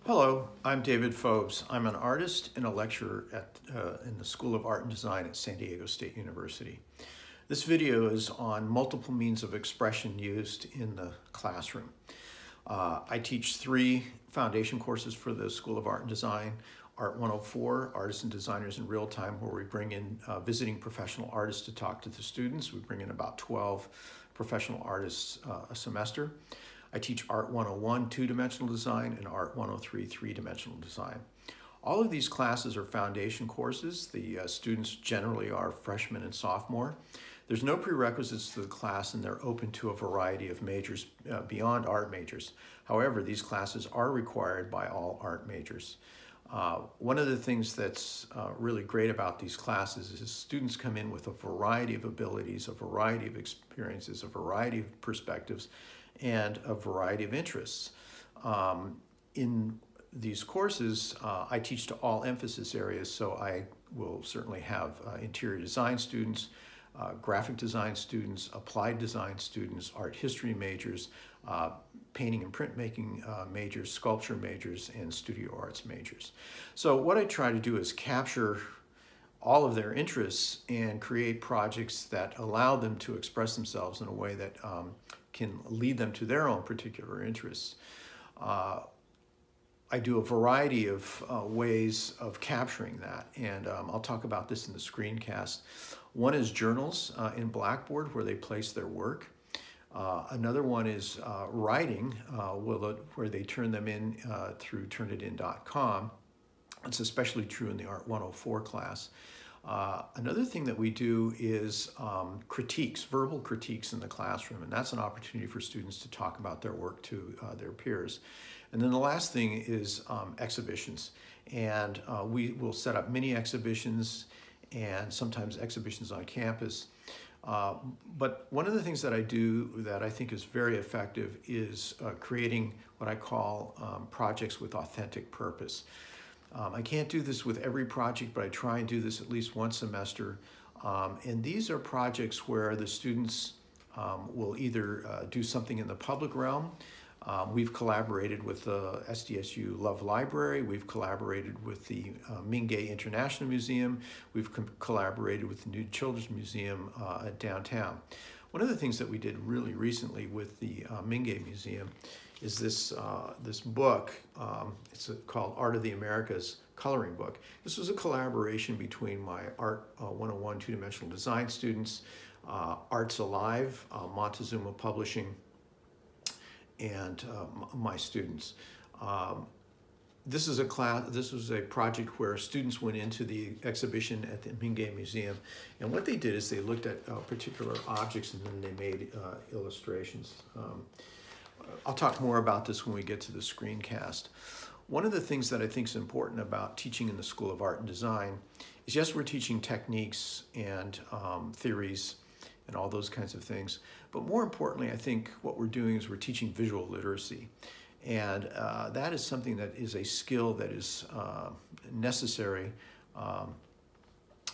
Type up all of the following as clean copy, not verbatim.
Hello, I'm David Phobes. I'm an artist and a lecturer in the School of Art and Design at San Diego State University. This video is on multiple means of expression used in the classroom. I teach 3 foundation courses for the School of Art and Design. Art 104, Artists and Designers in Real Time, where we bring in visiting professional artists to talk to the students. We bring in about 12 professional artists a semester. I teach Art 101, 2-dimensional design, and Art 103, 3-dimensional design. All of these classes are foundation courses. The students generally are freshmen and sophomore. There's no prerequisites to the class, and they're open to a variety of majors beyond art majors. However, these classes are required by all art majors. One of the things that's really great about these classes is students come in with a variety of abilities, a variety of experiences, a variety of perspectives, and a variety of interests. In these courses, I teach to all emphasis areas, so I will certainly have interior design students, graphic design students, applied design students, art history majors, painting and printmaking majors, sculpture majors, and studio arts majors. So what I try to do is capture all of their interests and create projects that allow them to express themselves in a way that can lead them to their own particular interests. I do a variety of ways of capturing that, and I'll talk about this in the screencast. One is journals in Blackboard, where they place their work. Another one is writing, where they turn them in through turnitin.com. It's especially true in the Art 104 class. Another thing that we do is critiques, verbal critiques in the classroom, and that's an opportunity for students to talk about their work to their peers. And then the last thing is exhibitions, and we will set up mini exhibitions and sometimes exhibitions on campus. But one of the things that I do that I think is very effective is creating what I call projects with authentic purpose. I can't do this with every project, but I try and do this at least one semester. And these are projects where the students will either do something in the public realm. We've collaborated with the SDSU Love Library. We've collaborated with the Mingei International Museum. We've collaborated with the Nude Children's Museum downtown. One of the things that we did really recently with the Mingei Museum is this book. It's called Art of the Americas coloring book. This was a collaboration between my Art 101 2-dimensional design students, Arts Alive, Montezuma Publishing, and my students. This was a project where students went into the exhibition at the Mingei Museum, and what they did is they looked at particular objects and then they made illustrations. I'll talk more about this when we get to the screencast. One of the things that I think is important about teaching in the School of Art and Design is, yes, we're teaching techniques and theories and all those kinds of things, but more importantly, I think what we're doing is we're teaching visual literacy. And that is something that is a skill that is necessary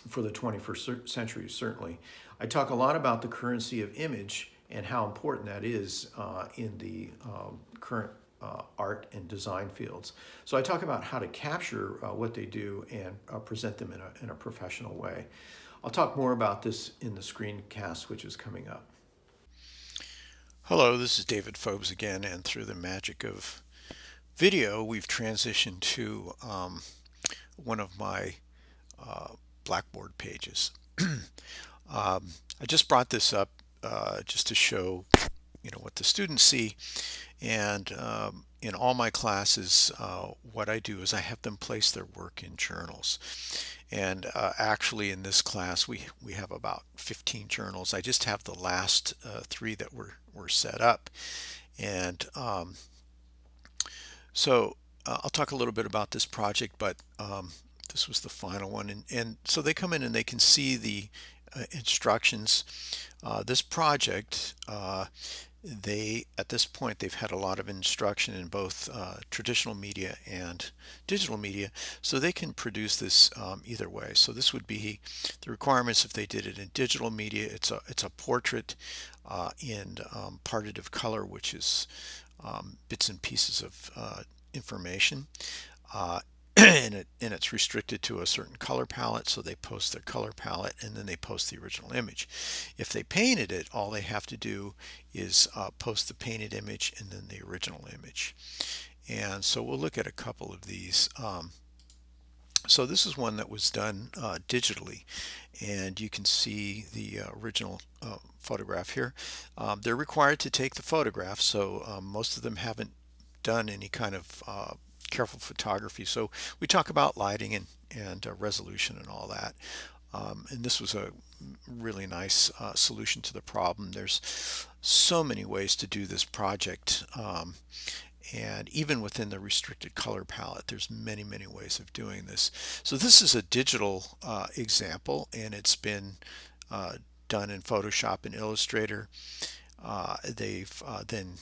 for the 21st century, certainly. I talk a lot about the currency of image and how important that is in the current art and design fields. So I talk about how to capture what they do and present them in a professional way. I'll talk more about this in the screencast, which is coming up. Hello, this is David Phobes again, and through the magic of video, we've transitioned to one of my Blackboard pages. I just brought this up just to show, what the students see, and in all my classes, what I do is I have them place their work in journals. And actually in this class we have about 15 journals. I just have the last 3 that were set up, and so I'll talk a little bit about this project, but this was the final one, and so they come in and they can see the instructions. This project, at this point they've had a lot of instruction in both traditional media and digital media, so they can produce this either way. So this would be the requirements if they did it in digital media. It's a portrait in partitive color, which is bits and pieces of information. And it's restricted to a certain color palette, so they post their color palette and then they post the original image. If they painted it, all they have to do is post the painted image and then the original image. And so we'll look at a couple of these. So this is one that was done digitally, and you can see the original photograph here. They're required to take the photograph, so most of them haven't done any kind of careful photography. So we talk about lighting and resolution and all that. And this was a really nice solution to the problem. There's so many ways to do this project. And even within the restricted color palette, there's many ways of doing this. So this is a digital example, and it's been done in Photoshop and Illustrator. They've then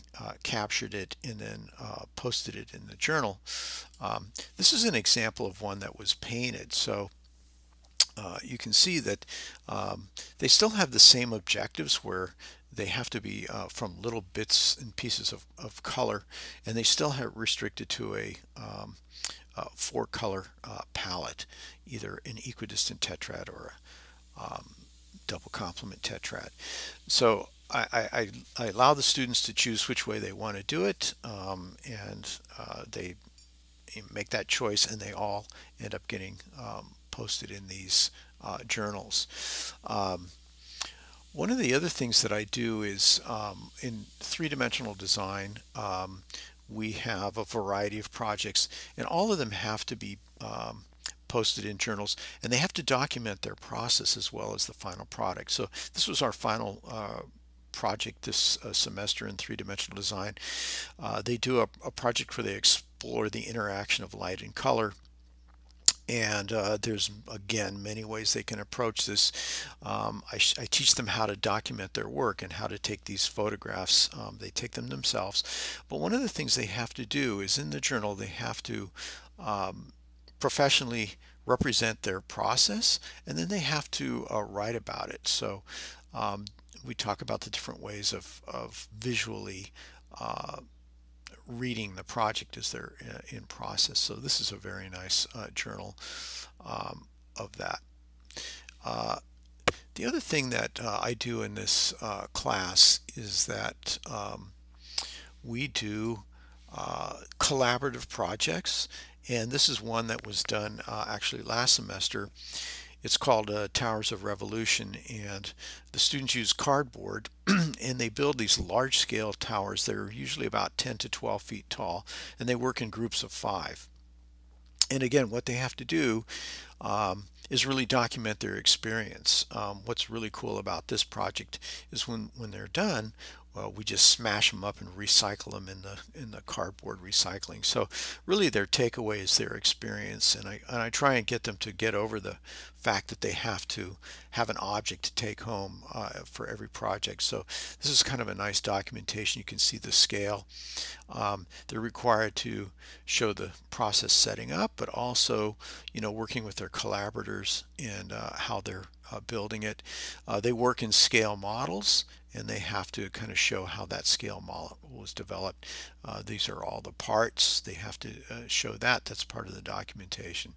captured it and then posted it in the journal. This is an example of one that was painted. So you can see that they still have the same objectives, where they have to be from little bits and pieces of color, and they still have restricted to a 4-color palette, either an equidistant tetrad or a double complement tetrad. So I allow the students to choose which way they want to do it, and they make that choice, and they all end up getting posted in these journals. One of the other things that I do is in three-dimensional design, we have a variety of projects, and all of them have to be posted in journals, and they have to document their process as well as the final product. So this was our final project this semester in three-dimensional design. They do a project where they explore the interaction of light and color. And there's, again, many ways they can approach this. I teach them how to document their work and how to take these photographs. They take them themselves. But one of the things they have to do is, in the journal, they have to professionally represent their process, and then they have to write about it. So we talk about the different ways of visually reading the project as they're in process. So this is a very nice journal of that. The other thing that I do in this class is that we do collaborative projects, and this is one that was done actually last semester. It's called Towers of Revolution, and the students use cardboard and they build these large-scale towers that are usually about 10 to 12 feet tall, and they work in groups of 5. And again, what they have to do is really document their experience. What's really cool about this project is when they're done, well, we just smash them up and recycle them in the cardboard recycling. So really their takeaway is their experience, and I try and get them to get over the fact that they have to have an object to take home for every project. So this is kind of a nice documentation. You can see the scale. They're required to show the process setting up, but also, working with their collaborators and how they're building it. They work in scale models, and they have to kind of show how that scale model was developed. These are all the parts. They have to show that. That's part of the documentation.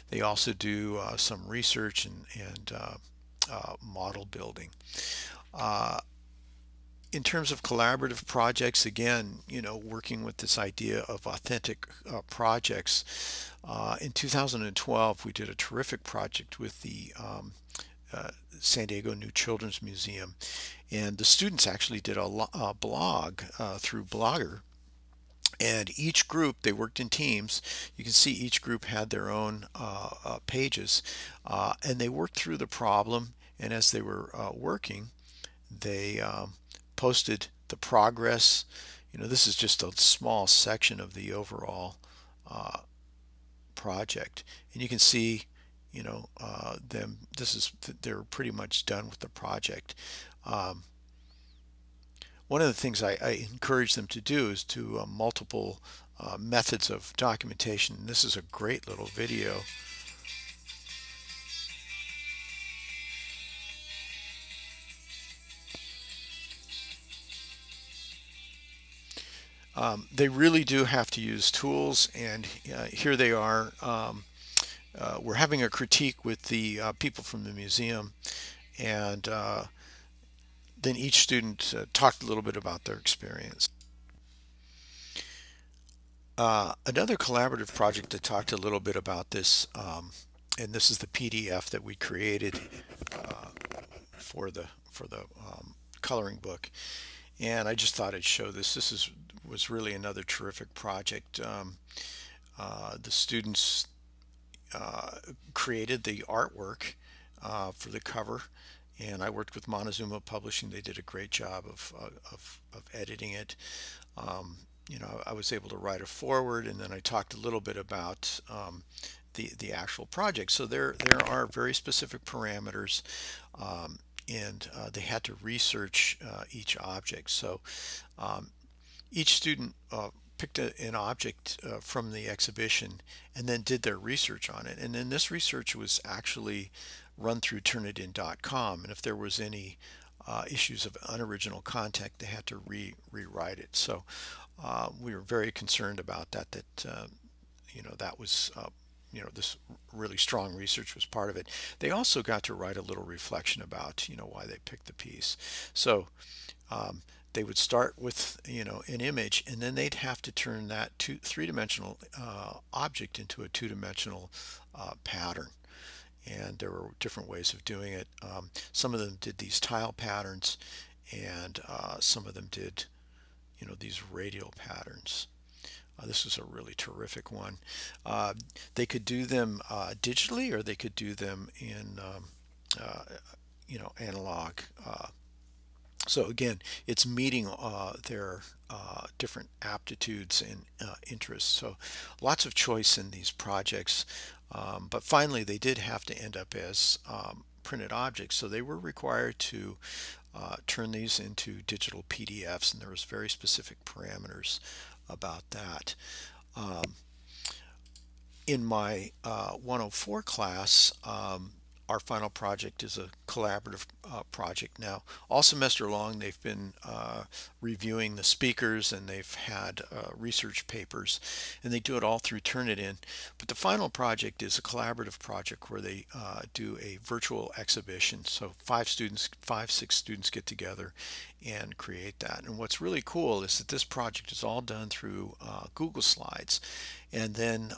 They also do some research and model building. In terms of collaborative projects, again, working with this idea of authentic projects. In 2012, we did a terrific project with the San Diego New Children's Museum, and the students actually did a blog through Blogger, and each group, they worked in teams. You can see each group had their own pages, and they worked through the problem, and as they were working, they posted the progress. This is just a small section of the overall project, and you can see them. They're pretty much done with the project. One of the things I encourage them to do is to multiple methods of documentation. This is a great little video. They really do have to use tools, and here they are. We're having a critique with the people from the museum, and then each student talked a little bit about their experience. Another collaborative project that talked a little bit about this, and this is the PDF that we created for the coloring book, and I just thought I'd show this. Was really another terrific project. The students created the artwork for the cover, and I worked with Montezuma Publishing. They did a great job of editing it. You know, I was able to write a foreword, and then I talked a little bit about the actual project. So there are very specific parameters, and they had to research each object. So each student picked an object from the exhibition and then did their research on it. And then this research was actually run through Turnitin.com. And if there was any issues of unoriginal content, they had to rewrite it. So we were very concerned about that, you know, that was you know, this really strong research was part of it. They also got to write a little reflection about, you know, why they picked the piece. So they would start with, you know, an image, and then they'd have to turn that three-dimensional object into a two-dimensional pattern. And there were different ways of doing it. Some of them did these tile patterns, and some of them did, you know, these radial patterns. This was a really terrific one. They could do them digitally, or they could do them in, you know, analog. So again, it's meeting their different aptitudes and interests. So lots of choice in these projects. But finally, they did have to end up as printed objects. So they were required to turn these into digital PDFs, and there was very specific parameters about that. In my 104 class, our final project is a collaborative project. Now, all semester long, they've been reviewing the speakers, and they've had research papers, and they do it all through Turnitin. But the final project is a collaborative project where they do a virtual exhibition. So 6 students get together and create that. And what's really cool is that this project is all done through Google Slides, and then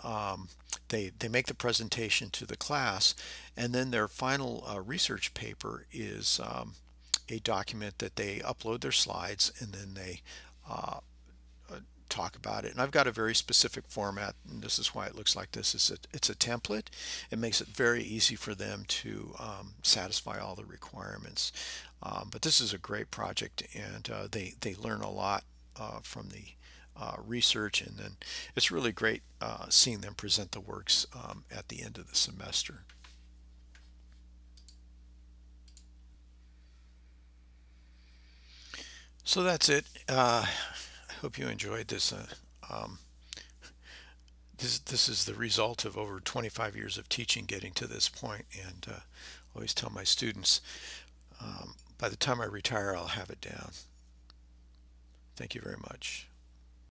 they make the presentation to the class, and then their final research paper is a document that they upload their slides, and then they talk about it. And I've got a very specific format, and this is why it looks like this. It's a template. It makes it very easy for them to satisfy all the requirements. But this is a great project, and they learn a lot from the research, and then it's really great seeing them present the works at the end of the semester. So that's it. I hope you enjoyed this. Um, this is the result of over 25 years of teaching getting to this point, and I always tell my students, by the time I retire, I'll have it down. Thank you very much.